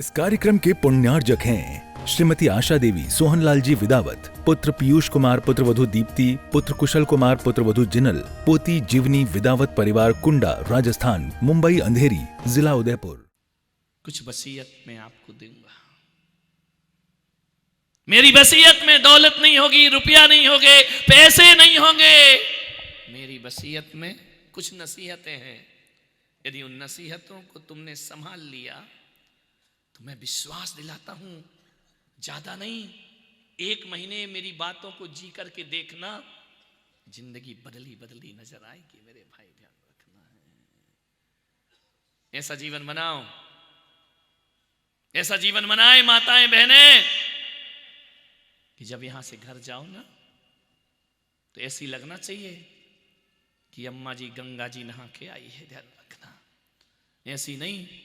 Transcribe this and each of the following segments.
इस कार्यक्रम के पुण्यार्जक हैं श्रीमती आशा देवी, सोहनलाल जी विदावत, पुत्र पीयूष कुमार, पुत्रवधू दीप्ति, पुत्र कुशल कुमार, पुत्रवधू जिनल, पोती जीवनी विदावत, परिवार कुंडा, राजस्थान, मुंबई अंधेरी, जिला उदयपुर। कुछ वसीयत मैं आपको दूंगा। मेरी वसीयत में दौलत नहीं होगी, रुपया नहीं होगे, पैसे नहीं होंगे। मेरी वसीयत में कुछ नसीहतें हैं। यदि उन नसीहतों को तुमने संभाल लिया तो मैं विश्वास दिलाता हूं, ज्यादा नहीं, 1 महीने मेरी बातों को जी करके देखना, जिंदगी बदली बदली नजर आएगी। मेरे भाई ध्यान रखना है, ऐसा जीवन बनाओ, ऐसा जीवन बनाए माताएं बहनें कि जब यहां से घर जाओ ना तो ऐसी लगना चाहिए कि अम्मा जी गंगा जी नहा के आई है। ध्यान रखना, ऐसी नहीं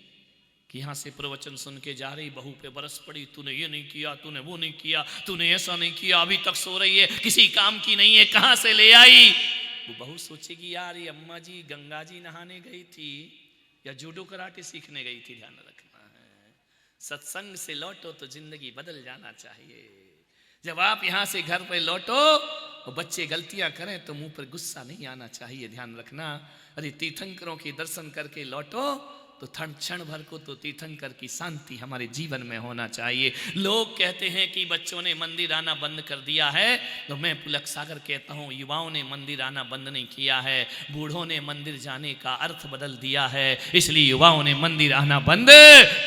कि यहां से प्रवचन सुन के जा रही, बहू पे बरस पड़ी, तूने ये नहीं किया, तूने वो नहीं किया, तूने ऐसा नहीं किया, अभी तक सो रही है, किसी काम की नहीं है, कहां से ले आई। वो बहू सोचेगी यार ये अम्मा जी गंगा जी नहाने गई थी या जूडो कराटे सीखने गई थी। ध्यान रखना है, सत्संग से लौटो तो जिंदगी बदल जाना चाहिए। जब आप यहां से घर पर लौटो और बच्चे गलतियां करें तो मुंह पर गुस्सा नहीं आना चाहिए। ध्यान रखना, अरे तीर्थंकरों के दर्शन करके लौटो तो क्षण भर को तो तीर्थंकर की शांति हमारे जीवन में होना चाहिए। लोग कहते हैं कि बच्चों ने मंदिर आना बंद कर दिया है, तो मैं पुलक सागर कहता हूं युवाओं ने मंदिर आना बंद नहीं किया है, बूढ़ों ने मंदिर जाने का अर्थ बदल दिया है, इसलिए युवाओं ने मंदिर आना बंद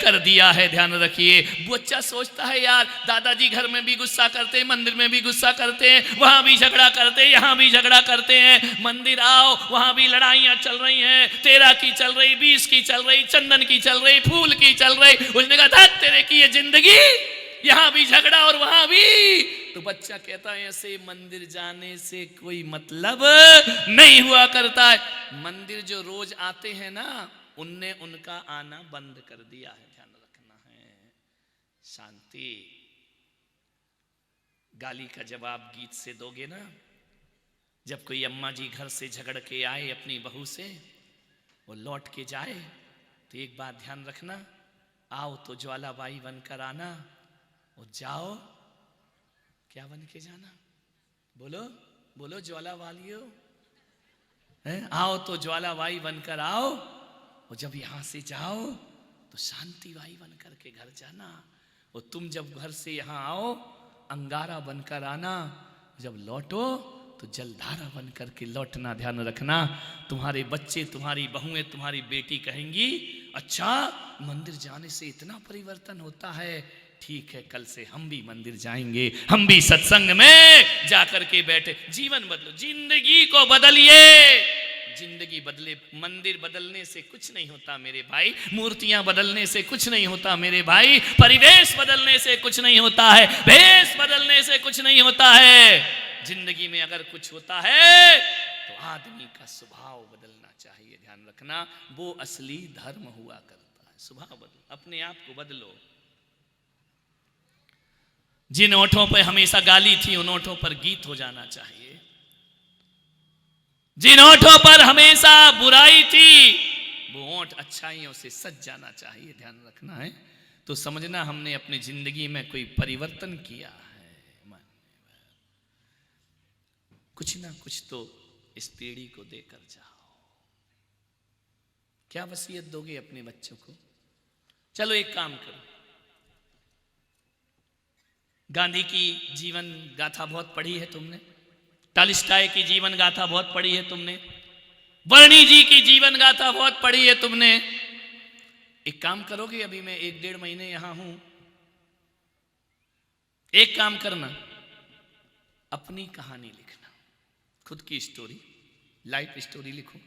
कर दिया है। ध्यान रखिए, बच्चा सोचता है यार दादाजी घर में भी गुस्सा करते हैं, मंदिर में भी गुस्सा करते हैं, वहां भी झगड़ा करते हैं, यहां भी झगड़ा करते हैं, मंदिर आओ वहां भी लड़ाइयां चल रही हैं, 13 की चल रही, 20 की चल रही, चंदन की चल रही, फूल की चल रही। उसने कहा था तेरे की ये जिंदगी, यहां भी झगड़ा और वहां भी। तो बच्चा कहता है ऐसे मंदिर जाने से कोई मतलब नहीं हुआ करता है। मंदिर जो रोज आते हैं ना, उनने उनका आना बंद कर दिया है। ध्यान रखना है, शांति। गाली का जवाब गीत से दोगे ना। जब कोई अम्मा जी घर से झगड़ के आए अपनी बहू से, वो लौट के जाए तो एक बात ध्यान रखना, आओ तो ज्वालाबाई बनकर आना और जाओ क्या बन के जाना। बोलो बोलो ज्वाला वालियो, आओ तो ज्वालाबाई बनकर आओ, और जब यहां से जाओ तो शांतिबाई बनकर के घर जाना। और तुम जब घर से यहां आओ अंगारा बनकर आना, जब लौटो तो जलधारा बन करके लौटना। ध्यान रखना, तुम्हारे बच्चे, तुम्हारी बहुएं, तुम्हारी बेटी कहेंगी अच्छा मंदिर जाने से इतना परिवर्तन होता है, ठीक है कल से हम भी मंदिर जाएंगे, हम भी सत्संग में जाकर के बैठे। जीवन बदलो, जिंदगी को बदलिए। जिंदगी बदले, मंदिर बदलने से कुछ नहीं होता मेरे भाई, मूर्तियां बदलने से कुछ नहीं होता मेरे भाई, परिवेश बदलने से कुछ नहीं होता है, भेष बदलने से कुछ नहीं होता है। जिंदगी में अगर कुछ होता है तो आदमी का स्वभाव बदलना चाहिए। ध्यान रखना, वो असली धर्म हुआ करता है। स्वभाव बदलो, अपने आप को बदलो। जिन ओठों पर हमेशा गाली थी उन ओठों पर गीत हो जाना चाहिए। जिन ओठों पर हमेशा बुराई थी वो ओठ अच्छाइयों से सज जाना चाहिए। ध्यान रखना है, तो समझना हमने अपनी जिंदगी में कोई परिवर्तन किया है। कुछ ना कुछ तो इस पीढ़ी को देकर जाओ। क्या वसीयत दोगे अपने बच्चों को? चलो एक काम करो, गांधी की जीवन गाथा बहुत पढ़ी है तुमने, टॉल्स्टॉय की जीवन गाथा बहुत पढ़ी है तुमने, वर्णी जी की जीवन गाथा बहुत पढ़ी है तुमने। एक काम करोगे, अभी मैं 1-1.5 महीने यहां हूं, एक काम करना, अपनी कहानी लिखना, खुद की स्टोरी, लाइफ स्टोरी लिखो।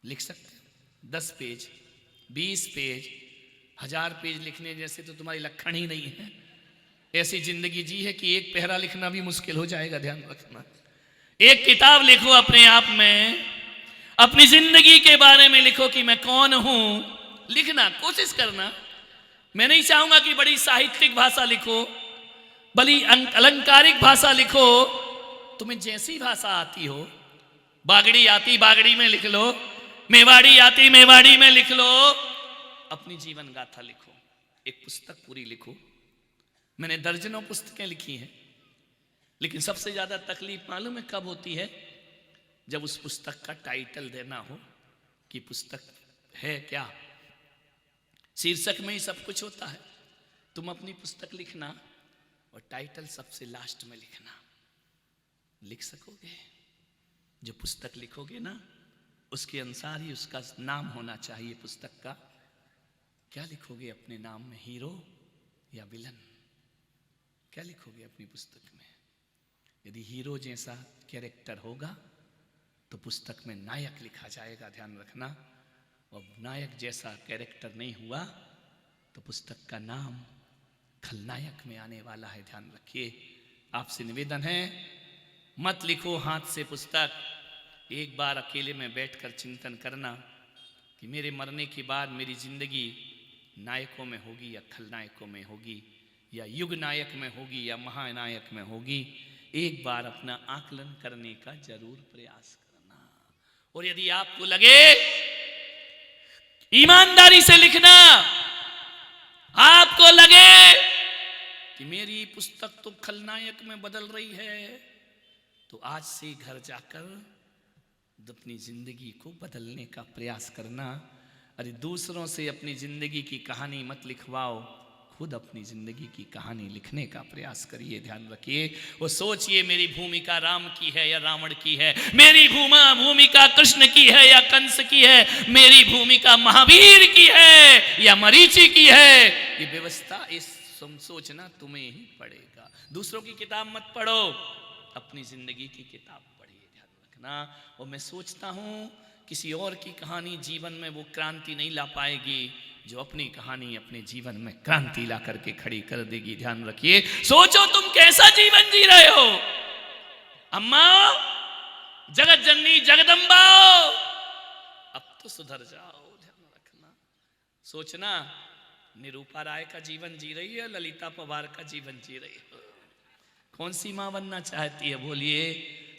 लिख सकते हो 10 पेज, 20 पेज, 1000 पेज लिखने जैसे तो तुम्हारी लक्षण ही नहीं है। ऐसी जिंदगी जी है कि एक पहरा लिखना भी मुश्किल हो जाएगा। ध्यान रखना, एक किताब लिखो अपने आप में, अपनी जिंदगी के बारे में लिखो कि मैं कौन हूं। लिखना, कोशिश करना। मैं नहीं चाहूंगा कि बड़ी साहित्यिक भाषा लिखो, बड़ी अलंकारिक भाषा लिखो, तुम्हें जैसी भाषा आती हो, बागड़ी आती बागड़ी में लिख लो, मेवाड़ी आती मेवाड़ी में लिख लो, अपनी जीवन गाथा लिखो। एक पुस्तक पूरी लिखो। मैंने दर्जनों पुस्तकें लिखी हैं, लेकिन सबसे ज्यादा तकलीफ मालूम है कब होती है? जब उस पुस्तक का टाइटल देना हो कि पुस्तक है क्या। शीर्षक में ही सब कुछ होता है। तुम अपनी पुस्तक लिखना और टाइटल सबसे लास्ट में लिखना। लिख सकोगे? जो पुस्तक लिखोगे ना, उसके अनुसार ही उसका नाम होना चाहिए पुस्तक का। क्या लिखोगे अपने नाम में, हीरो या विलन? क्या लिखोगे अपनी पुस्तक में? यदि हीरो जैसा कैरेक्टर होगा तो पुस्तक में नायक लिखा जाएगा, ध्यान रखना। और नायक जैसा कैरेक्टर नहीं हुआ तो पुस्तक का नाम खलनायक में आने वाला है, ध्यान रखिए। आपसे निवेदन है, मत लिखो हाथ से पुस्तक। एक बार अकेले में बैठकर चिंतन करना कि मेरे मरने के बाद मेरी जिंदगी नायकों में होगी या खलनायकों में होगी, या युग नायक में होगी या महानायक में होगी। एक बार अपना आकलन करने का जरूर प्रयास करना। और यदि आपको लगे ईमानदारी से लिखना, आपको लगे कि मेरी पुस्तक तो खलनायक में बदल रही है, तो आज से घर जाकर अपनी जिंदगी को बदलने का प्रयास करना। अरे दूसरों से अपनी जिंदगी की कहानी मत लिखवाओ, खुद अपनी जिंदगी की कहानी लिखने का प्रयास करिए, ध्यान रखिए। वो सोचिए मेरी भूमिका राम की है या रावण की है, मेरी भूमिका कृष्ण की है या कंस की है, मेरी भूमिका महावीर की है या मरीचि की है। ये व्यवस्था, इस सोचना तुम्हें ही पड़ेगा। दूसरों की किताब मत पढ़ो, अपनी जिंदगी की किताब पढ़िए, ध्यान रखना। और मैं सोचता हूं किसी और की कहानी जीवन में वो क्रांति नहीं ला पाएगी जो अपनी कहानी अपने जीवन में क्रांति ला करके खड़ी कर देगी, ध्यान रखिए। सोचो तुम कैसा जीवन जी रहे हो। अम्मा, जगत जननी जगदम्बा, अब तो सुधर जाओ, ध्यान रखना। सोचना निरूपा राय का जीवन जी रही है, ललिता पवार का जीवन जी रही है। कौन सी मां बनना चाहती है बोलिए?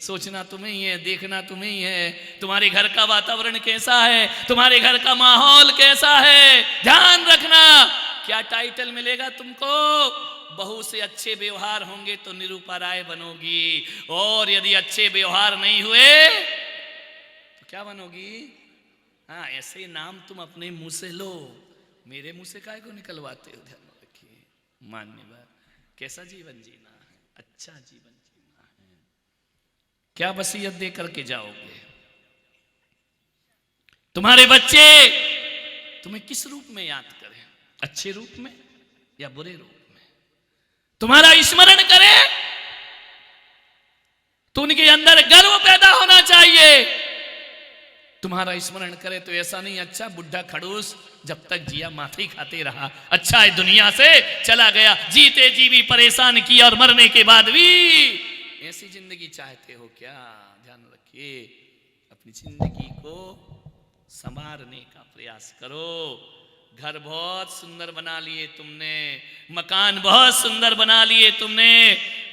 सोचना तुम्हें ही है, देखना तुम्हें ही है। तुम्हारे घर का वातावरण कैसा है, तुम्हारे घर का माहौल कैसा है, ध्यान रखना। क्या टाइटल मिलेगा तुमको? बहू से अच्छे व्यवहार होंगे तो निरूपा राय बनोगी, और यदि अच्छे व्यवहार नहीं हुए तो क्या बनोगी? हाँ, ऐसे नाम तुम अपने मुंह से लो, मेरे मुंह से काहे को निकलवाते हो? ध्यान रखिए। मान्यवर, कैसा जीवन जीना है? अच्छा जीवन जीना है। क्या वसीयत दे करके जाओगे? तुम्हारे बच्चे तुम्हें किस रूप में याद करें? अच्छे रूप में या बुरे रूप में? तुम्हारा स्मरण करें तो उनके अंदर गर्व पैदा होना चाहिए। तुम्हारा स्मरण करे तो ऐसा नहीं अच्छा बुढ़ा खड़ूस जब तक जिया माथे खाते रहा, अच्छा है दुनिया से चला गया, जीते जी भी परेशान किया और मरने के बाद भी। ऐसी जिंदगी चाहते हो क्या? ध्यान रखिए, अपनी जिंदगी को संवारने का प्रयास करो। घर बहुत सुंदर बना लिए तुमने, मकान बहुत सुंदर बना लिए तुमने,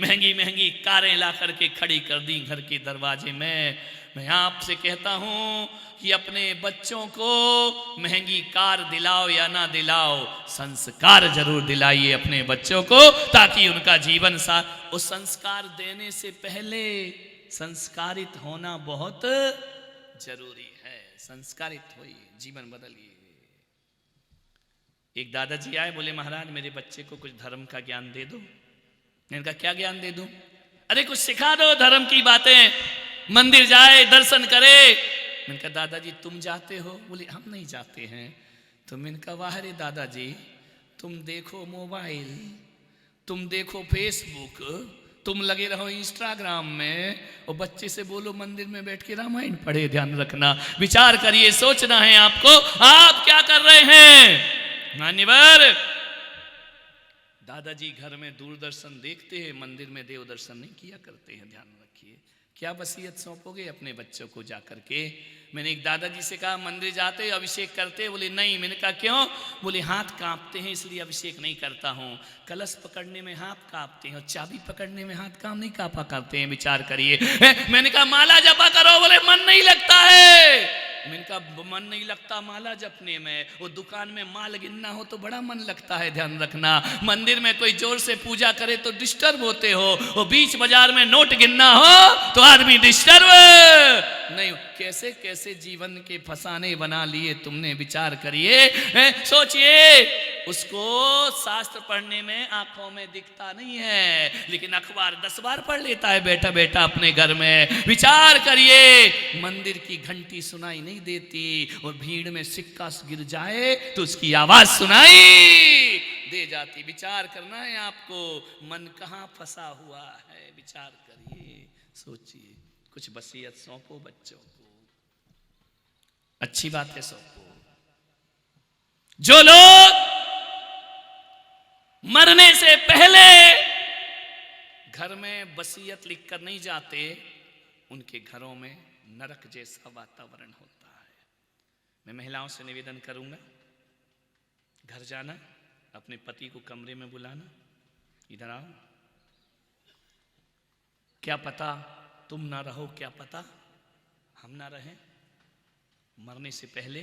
महंगी महंगी कारें ला करके खड़ी कर दी घर के दरवाजे में। मैं आपसे कहता हूं कि अपने बच्चों को महंगी कार दिलाओ या ना दिलाओ, संस्कार जरूर दिलाइए अपने बच्चों को, ताकि उनका जीवन उस संस्कार देने से पहले संस्कारित होना बहुत जरूरी है। संस्कारित होइए, जीवन बदलिए। एक दादाजी आए, बोले महाराज मेरे बच्चे को कुछ धर्म का ज्ञान दे दो। मैंने कहा क्या ज्ञान दे दूं? अरे कुछ सिखा दो धर्म की बातें, मंदिर जाए दर्शन करे। मैंने कहा दादाजी तुम जाते हो? बोले हम नहीं जाते हैं। तो मैंने कहा वाह रे दादाजी, तुम देखो मोबाइल, तुम देखो फेसबुक, तुम लगे रहो इंस्टाग्राम में, और बच्चे से बोलो मंदिर में बैठ के रामायण पढ़े। ध्यान रखना, विचार करिए, सोचना है आपको आप क्या कर रहे हैं। मान्यवर, दादाजी घर में दूरदर्शन देखते हैं, मंदिर में देव दर्शन नहीं किया करते हैं। ध्यान रखिए, क्या वसीयत सौंपोगे अपने बच्चों को जाकर के? मैंने एक दादाजी से कहा मंदिर जाते अभिषेक करते? बोले नहीं। मैंने कहा क्यों? बोले हाथ कांपते हैं इसलिए अभिषेक नहीं करता हूं। कलश पकड़ने में हाथ कांपते हैं और चाबी पकड़ने में हाथ काम नहीं कांपा करते हैं, विचार करिए। मैंने कहा माला जपा करो, बोले मन नहीं लगता है। इनका मन नहीं लगता माला जपने में, वो दुकान में माल गिनना हो तो बड़ा मन लगता है, ध्यान रखना। मंदिर में कोई जोर से पूजा करे तो डिस्टर्ब होते हो, वो बीच बाजार में नोट गिनना हो तो आदमी डिस्टर्ब नहीं। कैसे कैसे जीवन के फसाने बना लिए तुमने, विचार करिए, सोचिए। उसको शास्त्र पढ़ने में आंखों में दिखता नहीं है, लेकिन अखबार 10 बार पढ़ लेता है बैठा बैठा अपने घर में। विचार करिए, मंदिर की घंटी सुनाई नहीं देती और भीड़ में सिक्का गिर जाए तो उसकी आवाज सुनाई दे जाती। विचार करना है आपको, मन कहां फंसा हुआ है, विचार करिए, सोचिए। कुछ वसीयत सौंपो बच्चों को, अच्छी बात है सौंपो। जो लोग मरने से पहले घर में वसीयत लिखकर नहीं जाते, उनके घरों में नरक जैसा वातावरण होता है। मैं महिलाओं से निवेदन करूंगा, घर जाना, अपने पति को कमरे में बुलाना, इधर आओ। क्या पता तुम ना रहो, क्या पता हम ना रहें, मरने से पहले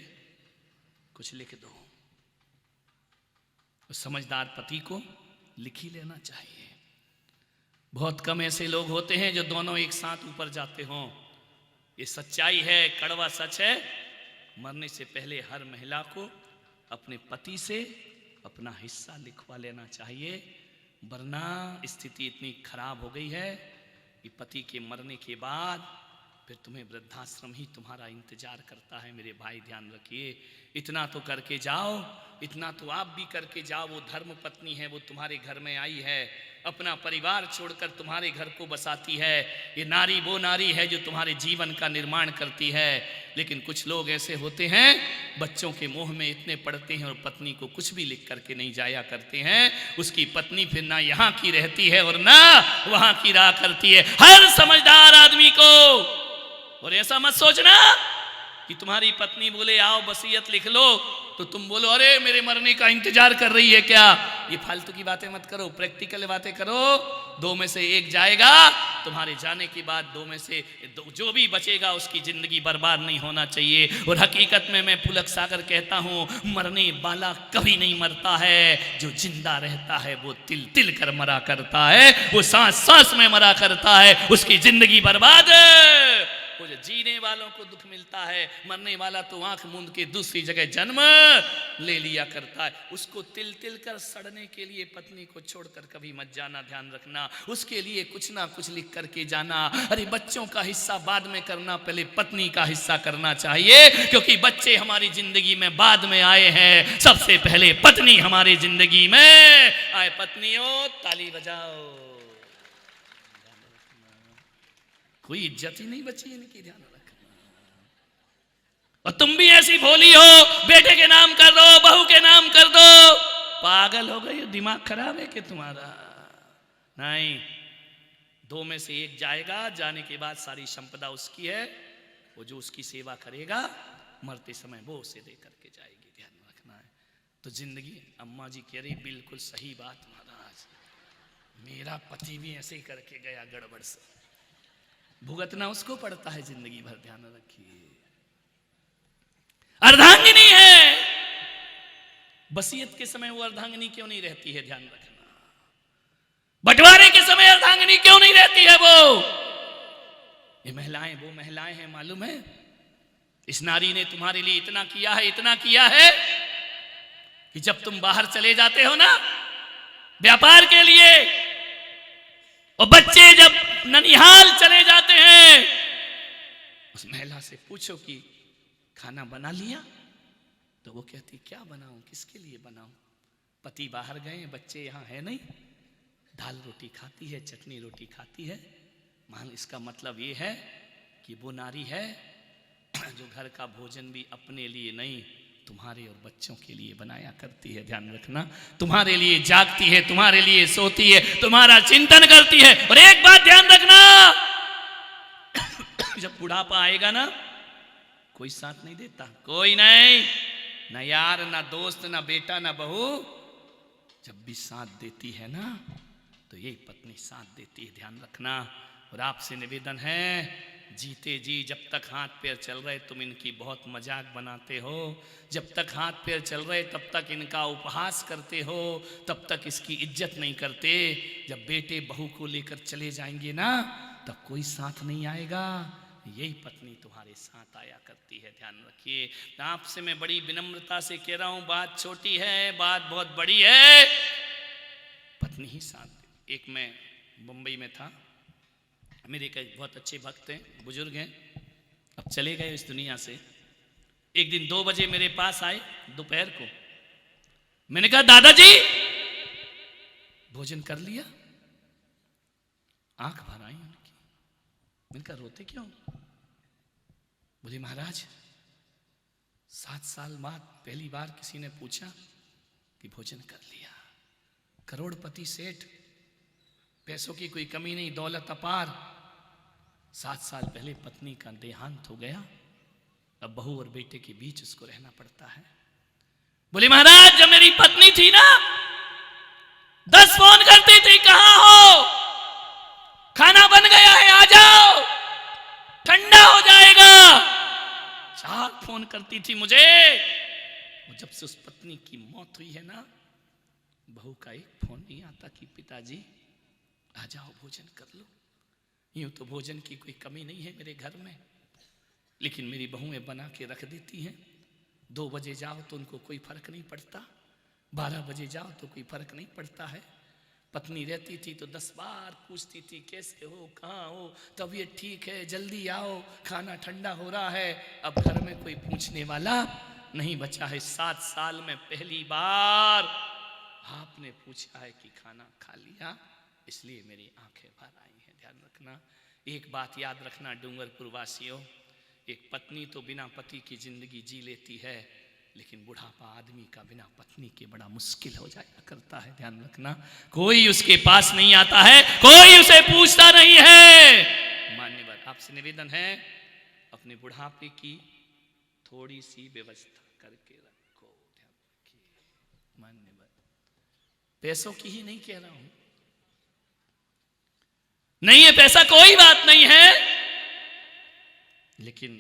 कुछ लिख दो। उस समझदार पति को लिख ही लेना चाहिए। बहुत कम ऐसे लोग होते हैं जो दोनों एक साथ ऊपर जाते हों। ये सच्चाई है, कड़वा सच है। मरने से पहले हर महिला को अपने पति से अपना हिस्सा लिखवा लेना चाहिए, वरना स्थिति इतनी खराब हो गई है कि पति के मरने के बाद फिर तुम्हें वृद्धाश्रम ही तुम्हारा इंतजार करता है। मेरे भाई ध्यान रखिए, इतना तो करके जाओ, इतना तो आप भी करके जाओ। वो धर्म पत्नी है, वो तुम्हारे घर में आई है, अपना परिवार छोड़कर तुम्हारे घर को बसाती है। ये नारी वो नारी है जो तुम्हारे जीवन का निर्माण करती है। लेकिन कुछ लोग ऐसे होते हैं, बच्चों के मोह में इतने पड़ते हैं और पत्नी को कुछ भी लिख करके नहीं जाया करते हैं। उसकी पत्नी फिर ना यहाँ की रहती है और ना वहाँ की रहा करती है। हर समझदार आदमी को, और ऐसा मत सोचना कि तुम्हारी पत्नी बोले आओ वसीयत लिख लो तो तुम बोलो अरे मेरे मरने का इंतजार कर रही है क्या। ये फालतू की बातें मत करो, प्रैक्टिकल बातें करो। 2 में से 1 जाएगा, तुम्हारे जाने के बाद 2 में से जो भी बचेगा उसकी जिंदगी बर्बाद नहीं होना चाहिए। और हकीकत में मैं पुलक सागर कहता हूँ, मरने वाला कभी नहीं मरता है, जो जिंदा रहता है वो तिल तिल कर मरा करता है, वो सांस सांस में मरा करता है, उसकी जिंदगी बर्बाद है। वो जो जीने वालों को दुख मिलता है, मरने वाला तो आंख मूंद के दूसरी जगह जन्म ले लिया करता है। उसको तिल तिल कर सड़ने के लिए पत्नी को छोड़कर कभी मत जाना, ध्यान रखना। उसके लिए कुछ ना कुछ लिख करके जाना। अरे बच्चों का हिस्सा बाद में करना, पहले पत्नी का हिस्सा करना चाहिए, क्योंकि बच्चे हमारी जिंदगी में बाद में आए हैं, सबसे पहले पत्नी हमारी जिंदगी में आए। पत्नियों ताली बजाओ, कोई इज्जत ही नहीं बची इनकी, ध्यान रखना। और तुम भी ऐसी भोली हो, बेटे के नाम कर दो, बहू के नाम कर दो। पागल हो गई, दिमाग खराब है कि तुम्हारा? नहीं, 2 में से 1 जाएगा, जाने के बाद सारी संपदा उसकी है। वो जो उसकी सेवा करेगा मरते समय वो उसे दे करके जाएगी, ध्यान रखना है। तो जिंदगी, अम्मा जी कह रही बिल्कुल सही बात महाराज, मेरा पति भी ऐसे ही करके गया गड़बड़ से, भुगतना उसको पड़ता है जिंदगी भर, ध्यान रखिए। अर्धांगिनी है, वसीयत के समय वो अर्धांगिनी क्यों नहीं रहती है, ध्यान रखना। बंटवारे के समय अर्धांगिनी क्यों नहीं रहती है वो? ये महिलाएं वो महिलाएं हैं, मालूम है? इस नारी ने तुम्हारे लिए इतना किया है, इतना किया है कि जब तुम बाहर चले जाते हो ना व्यापार के लिए, और बच्चे जब ननिहाल चले जाते हैं, उस महिला से पूछो कि खाना बना लिया, तो वो कहती क्या बनाऊं, किसके लिए बनाऊं? पति बाहर गए, बच्चे यहाँ है नहीं, दाल रोटी खाती है, चटनी रोटी खाती है। मान इसका मतलब ये है कि वो नारी है जो घर का भोजन भी अपने लिए नहीं, तुम्हारे और बच्चों के लिए बनाया करती है, ध्यान रखना। तुम्हारे लिए जागती है, तुम्हारे लिए सोती है, तुम्हारा चिंतन करती है। और एक बात ध्यान रखना, जब बुढ़ापा आएगा ना, कोई साथ नहीं देता, कोई नहीं, ना यार, ना दोस्त, ना बेटा, ना बहू। जब भी साथ देती है ना, तो यही पत्नी साथ देती है, ध्यान रखना। और आपसे निवेदन है, जीते जी जब तक हाथ पैर चल रहे तुम इनकी बहुत मजाक बनाते हो, जब तक हाथ पैर चल रहे तब तक इनका उपहास करते हो, तब तक इसकी इज्जत नहीं करते। जब बेटे बहू को लेकर चले जाएंगे ना तब कोई साथ नहीं आएगा। यही पत्नी तुम्हारे साथ आया करती है, ध्यान रखिए। आपसे मैं बड़ी विनम्रता से कह रहा हूं, बात छोटी है, बात बहुत बड़ी है। पत्नी ही साथ। एक मैं मुंबई में था, मेरे एक बहुत अच्छे भक्त हैं, बुजुर्ग हैं, अब चले गए इस दुनिया से। एक दिन 2 बजे मेरे पास आए दोपहर को। मैंने कहा दादाजी भोजन कर लिया? आंख भर आई उनकी। मैंने कहा रोते क्यों? बोले महाराज 7 साल बाद पहली बार किसी ने पूछा कि भोजन कर लिया। करोड़पति सेठ, पैसों की कोई कमी नहीं, दौलत अपार। 7 साल पहले पत्नी का देहांत हो गया, अब बहू और बेटे के बीच उसको रहना पड़ता है। बोले महाराज जब मेरी पत्नी थी ना 10 फोन करती थी, कहां हो, खाना बन गया है आ जाओ, ठंडा हो जाएगा। 4 फोन करती थी मुझे। और जब से उस पत्नी की मौत हुई है ना, बहू का एक फोन नहीं आता कि पिताजी आ जाओ भोजन कर लो। यूं तो भोजन की कोई कमी नहीं है मेरे घर में, लेकिन मेरी बहुएं बना के रख देती हैं। 2 बजे जाओ तो उनको कोई फर्क नहीं पड़ता, 12 बजे जाओ तो कोई फर्क नहीं पड़ता है। पत्नी रहती थी तो 10 बार पूछती थी कैसे हो, कहाँ हो, तबीयत ठीक है, जल्दी आओ, खाना ठंडा हो रहा है। अब घर में कोई पूछने वाला नहीं बचा है। 7 साल में पहली बार आपने पूछा है कि खाना खा लिया, इसलिए मेरी आंखें भर आई हैं। ध्यान रखना, एक बात याद रखना डूंगरपुर वासियों, एक पत्नी तो बिना पति की जिंदगी जी लेती है, लेकिन बुढ़ापा आदमी का बिना पत्नी के बड़ा मुश्किल हो जाया करता है। ध्यान रखना, कोई उसके पास नहीं आता है, कोई उसे पूछता नहीं है। मान्यवर आपसे निवेदन है, अपने बुढ़ापे की थोड़ी सी व्यवस्था करके रखो। ध्यान रखिए मान्यवर, पैसों की ही नहीं कह रहा हूं, नहीं है पैसा कोई बात नहीं है, लेकिन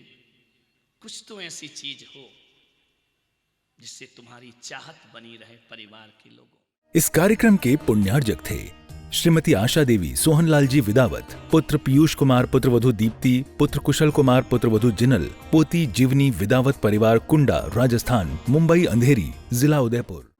कुछ तो ऐसी चीज हो जिससे तुम्हारी चाहत बनी रहे परिवार के लोगों। इस कार्यक्रम के पुण्यार्जक थे श्रीमती आशा देवी सोहनलाल जी विदावत, पुत्र पीयूष कुमार, पुत्रवधू दीप्ति, पुत्र कुशल कुमार, पुत्रवधू जिनल, पोती जीवनी विदावत परिवार, कुंडा, राजस्थान, मुंबई अंधेरी, जिला उदयपुर।